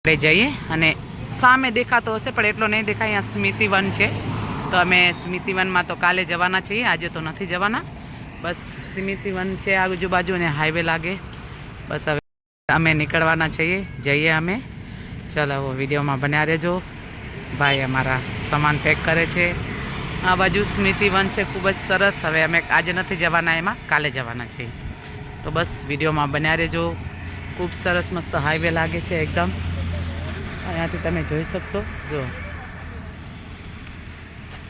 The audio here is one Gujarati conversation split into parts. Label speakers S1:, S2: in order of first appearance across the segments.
S1: આપણે જઈએ અને સામે દેખાતો હશે પણ એટલો નહીં દેખાય. અહીંયા સ્મૃતિવન છે તો અમે સ્મૃતિવનમાં તો કાલે જવાના છીએ, આજે તો નથી જવાના. બસ સ્મૃતિવન છે આજુબાજુ અને હાઈવે લાગે. બસ હવે અમે નીકળવાના છીએ, જઈએ અમે. ચલો વિડીયોમાં બન્યા રહેજો. ભાઈ અમારા સામાન પેક કરે છે. આ બાજુ સ્મૃતિવન છે, ખૂબ જ સરસ. હવે અમે આજે નથી જવાના, એમાં કાલે જવાના છીએ. તો બસ વિડીયોમાં બન્યા રહેજો. ખૂબ સરસ મસ્ત હાઈવે લાગે છે એકદમ. અહીંયાથી તમે જોઈ શકશો. જો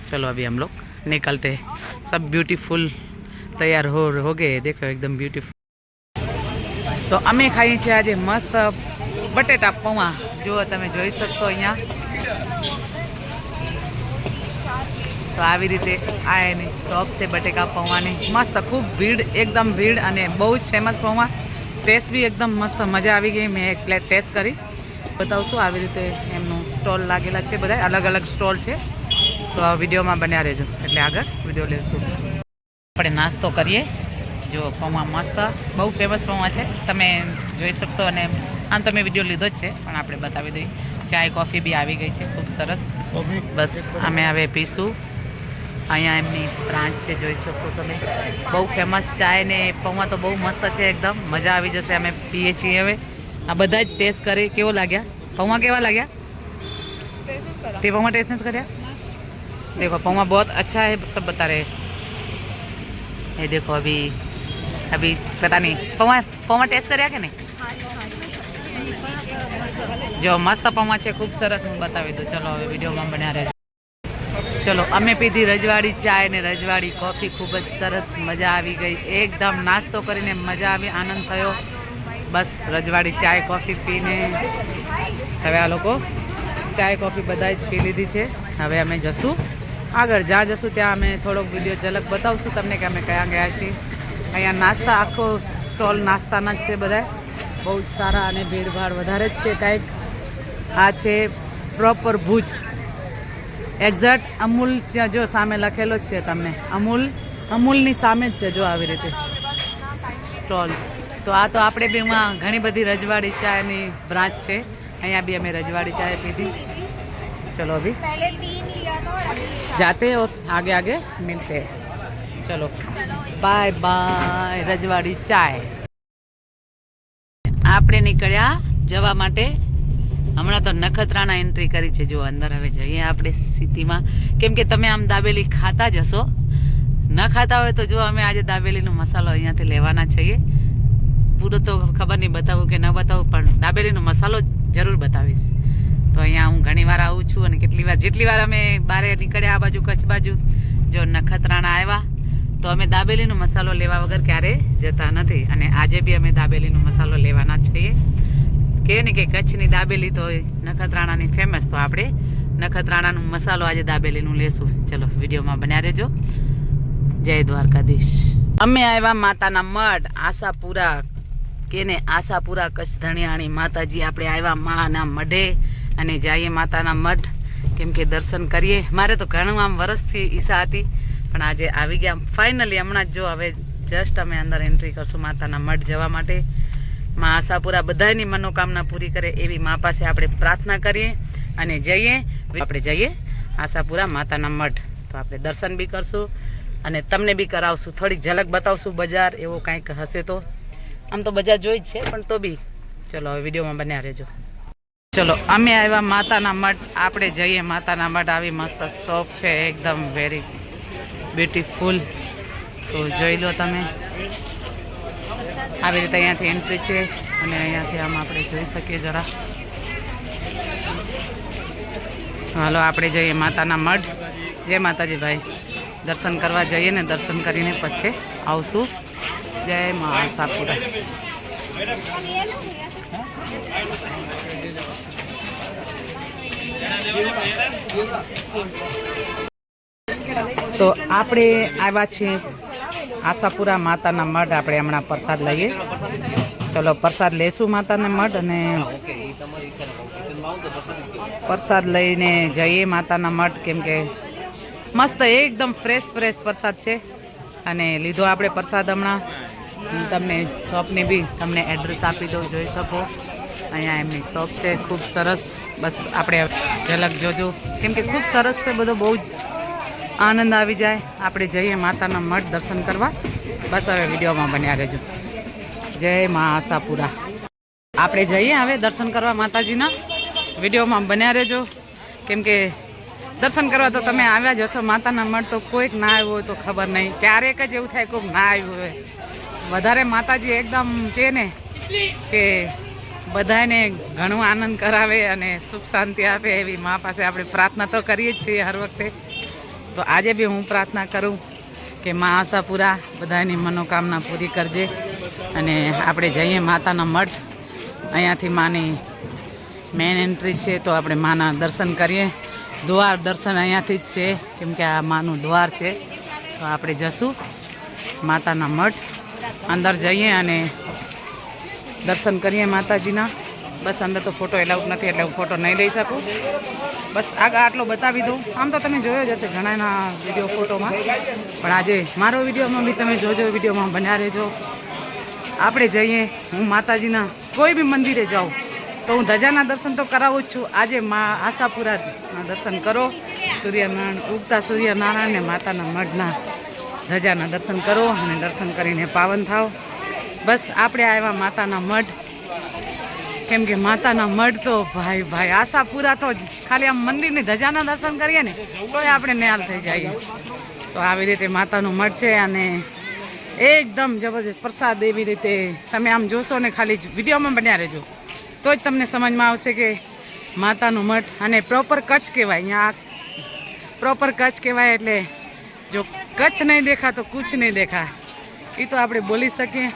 S1: चलो अभी हम लोग निकलते हैं. सब ब्यूटीफुल तैयार हो गए. देखो एकदम ब्यूटीफुल. तो अमे खाई छे आज मस्त बटेटा पौवा. जो તમે જોઈ શકશો અહીંયા. તો આવી રીતે આ એની શોપ છે બટેકા પૌવાની. મસ્ત ખૂબ ભીડ, એકદમ ભીડ અને બહુ જ ફેમસ પૌવા. ટેસ્ટ બી એકદમ મસ્ત, મજા આવી ગઈ. મેં એક પ્લેટ ટેસ્ટ કરી, બતાવશું. આવી રીતે એમનું સ્ટોલ લાગેલા છે, બધા અલગ અલગ સ્ટોલ છે. તો આ વિડીયોમાં બન્યા રહેજો, એટલે આગળ વિડીયો લેશું. આપણે નાસ્તો કરીએ. જો પૌવા મસ્ત, બહુ ફેમસ પૌવા છે, તમે જોઈ શકશો. અને આમ તમે વિડીયો લીધો જ છે પણ આપણે બતાવી દઈએ. ચાય કોફી બી આવી ગઈ છે, ખૂબ સરસ. બસ અમે હવે પીશું. અહીંયા એમની બ્રાન્ચ છે, જોઈ શકો તમે. બહુ ફેમસ ચાય ને પૌવા તો બહુ મસ્ત છે એકદમ. મજા આવી જશે. અમે પીએ છીએ હવે. આ બધા જ ટેસ્ટ કરી. કેવો લાગ્યા પૌવા? કેવા લાગ્યા તે પૌવા? ટેસ્ટ નથી કર્યા? देखो पौवा बहुत अच्छा है, सब बता रहे. ये देखो अभी पता नहीं पौवा टेस्ट કર્યા કે નહીં? જો મસ્ત પૌવા છે, ખૂબ સરસ. હું બતાવી દઉં. ચલો હવે વિડીયોમાં બન્યા રહેજો. ચલો અમે પીધી રજવાડી ચાય ને રજવાડી કોફી. ખૂબ જ સરસ, મજા આવી ગઈ એકદમ. નાસ્તો કરીને મજા આવી, આનંદ થયો. બસ રજવાડી ચાય કોફી પીને હવે આ લોકો ચાય કોફી બધા જ પી લીધી છે. હવે અમે જશું આગળ. જ્યાં જશું ત્યાં અમે થોડોક વિડીયો ઝલક બતાવશું તમને કે અમે ક્યાં ગયા છીએ. અહીંયા નાસ્તા, આખો સ્ટોલ નાસ્તાના જ છે બધા. બહુ જ સારા અને ભીડભાડ વધારે જ છે કાંઈક. આ છે પ્રોપર ભુજ, એક્ઝેક્ટ અમૂલ. ત્યાં જો સામે લખેલો જ છે તમને, અમૂલની સામે જ છે. જો આવી રીતે સ્ટોલ. તો આ તો આપણે બી એમાં ઘણી બધી રજવાડી ચાયની બ્રાન્ચ છે. અહીંયા બી અમે રજવાડી ચાય પીધી. चलो अभी जाते हैं और आगे आगे मिलते हैं. चलो बाय बाय. रजवाड़ी चाय. આપણે નીકળ્યા જવા માટે. હમણાં તો નખત્રાણા એન્ટ્રી કરી છે. જો અંદર હવે જઈએ આપણે સિટીમાં. કેમ કે તમે આમ દાબેલી ખાતા જ હશો. ન ખાતા હોય તો જો અમે આજે દાબેલીનો મસાલો અહીંયાથી લેવાના છીએ. પૂરો તો ખબર નહીં બતાવું કે ન બતાવું, પણ દાબેલીનો મસાલો જરૂર બતાવીશ. તો અહીંયા હું ઘણી વાર આવું છું અને જેટલી વાર અમે બહાર નીકળ્યા આ બાજુ કચ્છ બાજુ, જો નખત્રાણા આવ્યા તો અમે દાબેલીનો મસાલો લેવા વગર ક્યારે જતા નથી. અને આજે બી અમે દાબેલીનો મસાલો લેવાના જ છીએ. કહે ને કે કચ્છની દાબેલી તો નખત્રાણાની ફેમસ, તો આપણે નખત્રાણાનો મસાલો આજે દાબેલીનું લેશું. ચલો વિડીયોમાં બન્યા રહેજો. જય દ્વારકાધીશ. અમે આવ્યા માતાના મઢ આશાપુરા, કે ને આશાપુરા કચ્છ ધણિયાણી માતાજી. આપણે આવ્યા માના મઢે અને જઈએ માતાના મઢ. કેમ કે દર્શન કરીએ. મારે તો ઘણું આમ વર્ષથી ઈચ્છા હતી, પણ આજે આવી ગયા ફાઇનલી હમણાં જ. જો હવે જસ્ટ અમે અંદર એન્ટ્રી કરશું માતાના મઢ જવા માટે. મા આશાપુરા બધાની મનોકામના પૂરી કરે એવી મા પાસે આપણે પ્રાર્થના કરીએ અને જઈએ. આપણે જઈએ આશાપુરા માતાના મઢ. તો આપણે દર્શન બી કરશું અને તમને બી કરાવશું. થોડીક ઝલક બતાવશું બજાર, એવો કાંઈક હશે તો. આમ તો બજાર જોઈ જ છે પણ તો બી. ચલો હવે વિડીયોમાં બન્યા રહેજો. ચલો અમે આવ્યા માતાના મઢ. આપણે જઈએ માતાના મઢ. આવી મસ્ત શોપ છે એકદમ, વેરી બ્યુટીફુલ. તો જોઈ લો તમે. આવી રીતે અહીંયાથી એન્ટ્રી છે અને અહીંયાથી આમ આપણે જોઈ શકીએ જરા. હાલો આપણે જઈએ માતાના મઢ. જય માતાજી ભાઈ. દર્શન કરવા જઈએ ને દર્શન કરીને પછી આવશું. જય મા આશાપુરા. તો આપણે આવ્યા છીએ આશાપુરા માતાના મઢ. આપણે હમણાં પ્રસાદ લઈએ. ચલો પ્રસાદ લેશું માતાના મઢ અને પ્રસાદ લઈને જઈએ માતાના મઢ. કેમ કે મસ્ત એકદમ ફ્રેશ પ્રસાદ છે. અને લીધો આપણે પ્રસાદ હમણાં. તમને શોપની બી તમને એડ્રેસ આપી દઉં, જોઈ શકો. અહીંયા એમની શોપ છે, ખૂબ સરસ. બસ આપણે ઝલક જોજો, કેમ કે ખૂબ સરસ છે બધો, બહુ જ આનંદ આવી જાય. આપણે જઈએ માતાના મઠ દર્શન કરવા. બસ હવે વિડીયોમાં બન્યા રહેજો. જય મા આશાપુરા. આપણે જઈએ હવે દર્શન કરવા માતાજીના. વિડીયોમાં બન્યા રહેજો, કેમ કે દર્શન કરવા તો તમે આવ્યા જ હશો. માતાના મઠ તો કોઈક ના આવ્યું હોય તો ખબર નહીં, ક્યારેક જ એવું થાય કોઈક ના આવ્યું હોય. વધારે માતાજી એકદમ કે ને કે બધાને ઘણું આનંદ કરાવે અને સુખ શાંતિ આપે, એવી મા પાસે આપણે પ્રાર્થના તો કરીએ જ છીએ હર વખતે. તો આજે બી હું પ્રાર્થના કરું કે મા આશાપુરા બધાની મનોકામના પૂરી કરજે. અને આપણે જઈએ માતાના મઠ. અહીંયાથી માની મેન એન્ટ્રી છે, તો આપણે માના દર્શન કરીએ. દ્વાર દર્શન અહીંયાથી જ છે, કેમ કે આ માનું દ્વાર છે. તો આપણે જશું માતાના મઠ, અંદર જઈએ અને દર્શન કરીએ માતાજીના. બસ અંદર તો ફોટો એલાઉડ નથી, એટલે હું ફોટો નહીં લઈ શકું. બસ આગળ આટલો બતાવી દઉં. આમ તો તમે જોયો જ હશે ઘણાના વિડીયો ફોટોમાં, પણ આજે મારો વિડીયોમાં બી તમે જોજો, વિડીયોમાં બન્યા રહેજો. આપણે જઈએ. હું માતાજીના કોઈ બી મંદિરે જાઉં તો હું ધજાના દર્શન તો કરાવું જ છું. આજે મા આશાપુરાના દર્શન કરો, સૂર્યનારાયણ ઉગતા સૂર્યનારાયણ ને માતાના મઢના ધજાના દર્શન કરો અને દર્શન કરીને પાવન થાવ. બસ આપણે આવ્યા માતાના મઢ, કેમ કે માતાના મઢ તો ભાઈ આશાપુરા તો ખાલી આમ મંદિરની ધજાના દર્શન કરીએ ને તોય આપણે નિહાલ થઈ જઈએ. તો આવી રીતે માતાનું મઢ છે અને એકદમ જબરજસ્ત પ્રસાદ. એવી રીતે તમે આમ જોશો ને, ખાલી વિડીયોમાં બન્યા રહેજો તો જ તમને સમજમાં આવશે કે માતાનું મઠ. અને પ્રોપર કચ્છ કહેવાય, અહીંયા પ્રોપર કચ્છ કહેવાય. એટલે જો કચ્છ નહીં દેખા તો કુછ નહીં દેખા, એ તો આપણે બોલી શકીએ.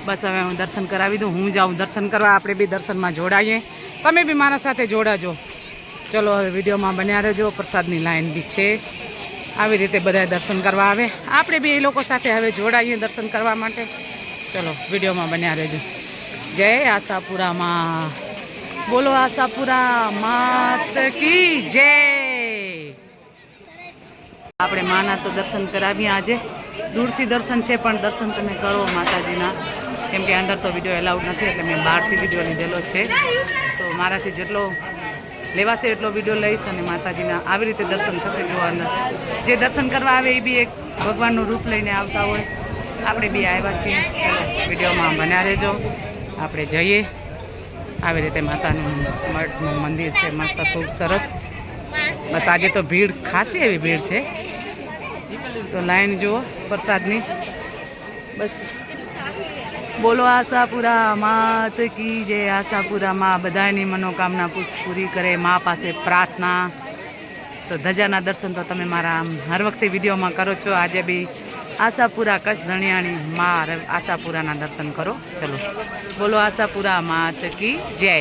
S1: બસ હવે હું દર્શન કરાવી દઉં. હું જાઉં દર્શન કરવા, આપણે બી દર્શનમાં જોડાઈએ. તમે બી મારા સાથે જોડાજો. ચલો હવે વિડીયોમાં બન્યા રહેજો. પ્રસાદની લાઈન બી છે. આવી રીતે બધા દર્શન કરવા આવે. આપણે બી એ લોકો સાથે હવે જોડાઈએ દર્શન કરવા માટે. ચલો વિડીયોમાં બન્યા રહેજો. જય આશાપુરામાં, બોલો આશાપુરા માત કી જય. આપણે માના તો દર્શન કરાવીએ. આજે દૂરથી દર્શન છે, પણ દર્શન તમે કરો માતાજીના, કેમ કે અંદર તો વિડીયો એલાઉડ નથી, એટલે મેં બહારથી વિડીયો લીધેલો છે. તો મારાથી જેટલો લેવાશે એટલો વિડીયો લઈશ અને માતાજીના આવી રીતે દર્શન થશે. જો અંદર જે દર્શન કરવા આવે એ બી એક ભગવાનનું રૂપ લઈને આવતા હોય. આપણે બી આવ્યા છીએ. વિડીયોમાં બન્યા રહેજો. આપણે જઈએ. આવી રીતે માતાનું મઠનું મંદિર છે, મસ્ત ખૂબ સરસ. બસ આજે તો ભીડ, ખાસી એવી ભીડ છે. તો લાઈન જુઓ પ્રસાદની. બસ બોલો આશાપુરા માત કી જય. આશાપુરામાં બધાની મનોકામના પૂરી કરે. મા પાસે પ્રાર્થના. તો ધજાના દર્શન તો તમે મારા હર વખતે વિડીયોમાં કરો છો. આજે બી આશાપુરા કચ્છ ધણિયાણી મા આશાપુરાના દર્શન કરો. ચલો બોલો આશાપુરા માત કી જય.